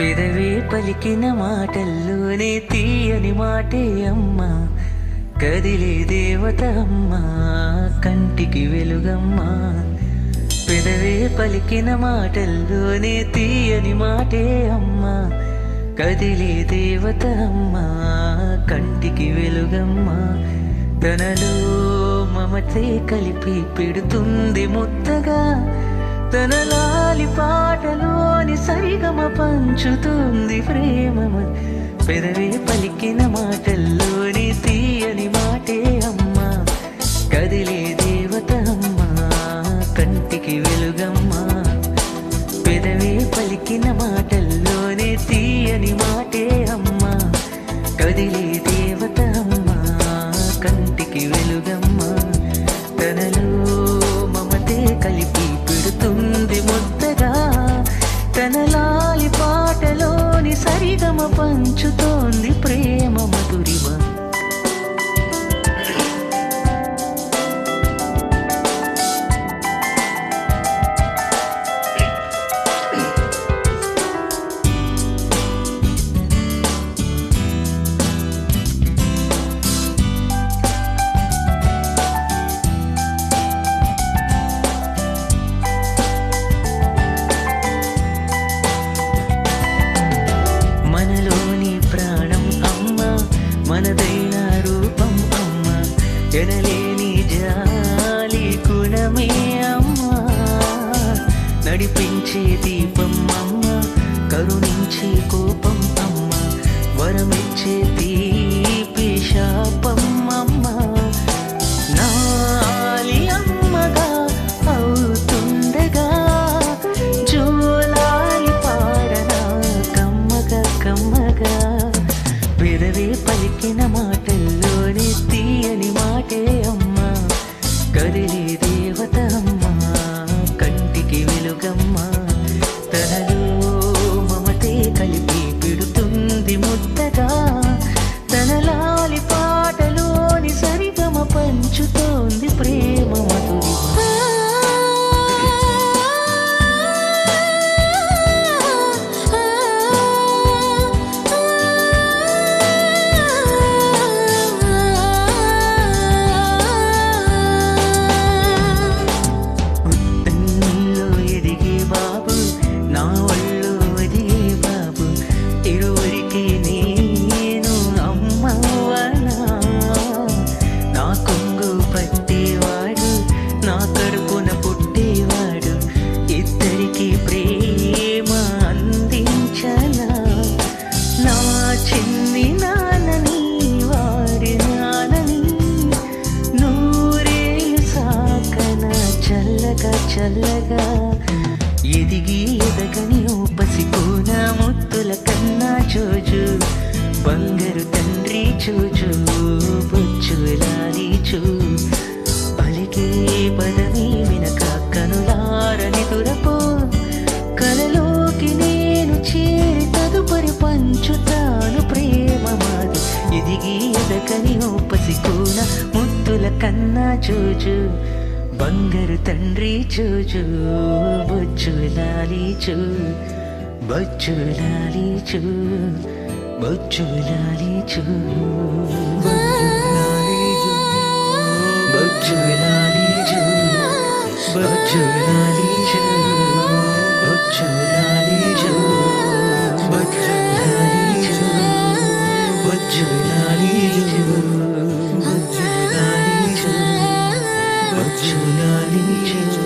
పెదవే పలికిన మాటల్లోనే తీయని మాటే అమ్మా, కదిలే దేవత అమ్మా, కంటికి వెలుగమ్మా. పెదవే పలికిన మాటల్లోనే తీయని మాటే అమ్మా, కదిలే దేవత అమ్మా, కంటికి వెలుగమ్మా. తనలో మమతే కలిపి పెడుతుంది ముద్దగా, తన లాలి పాటలోని సరిగమ పంచుతుంది ప్రేమ. పెదవే పలికిన మాటల్లోని తీయని మాటే అమ్మా, కదిలే దేవత అమ్మా, కంటికి వెలుగమ్మా. పెదవే పలికిన మాటల్లోనే తీయని మాటే అమ్మా, కదిలే దేవత అమ్మా, కంటికి వెలుగమ్మా. తనలో మమతే కలిపి పెడుతుంది ముద్దగా, తన లాలి పాటలోని సరిగమ పంచుతోంది ప్రేమ మధురిమ. మనదైన రూపం అమ్మ, ఎనలేని జాలి గుణమే అమ్మ, నడిపించే దీపం అమ్మ, కరుణించే కోపం అమ్మ, వరమిచ్చే తీపి శాపం అమ్మ. నాలి అమ్మగా అవుతుండగా జోలాలి పాడనా కమ్మగా కమ్మగా. పెదవే పలికిన మాటల్లోనే తీయని మాటే అమ్మా, కదిలే దేవత అమ్మా, కంటికి వెలుగమ్మా. తనలో మమతే కలిపి పెడుతుంది ముద్దగా, తన లాలి పాటలోని సరిగమ పంచుతోంది ప్రేమ మధురిమ. చిన్ని నానని వారి నానని నూరేళ్ళు సాకన చల్లగా చల్లగా. ఎదిగి ఎదగని ఓ పసికోన ముత్తుల కన్నా చూచు, బంగారు తండ్రి చూచు, బొచ్చులాలి చూ. పలికే పదవి వినక కనులారని దురపో, కలలోకి నేను చేరి తదుపరి పంచుతాను ప్రేమ మాది. ఎదిగి ఎదకని ఓ పసికోన ముత్తుల కన్నా చూచు, బంగారు తండ్రి చూచు, బొచ్చులాలి చూ, బొచ్చులాలి చూ, బొచ్చులాలి చూ, బొచ్చులాలి చూ, బొచ్చులాలి చూ, బొచ్చులాలి చూ, బొచ్చులాలి చూ, బొచ్చులాలి చూ, బొచ్చులాలి చూ, బొచ్చులాలి చూ.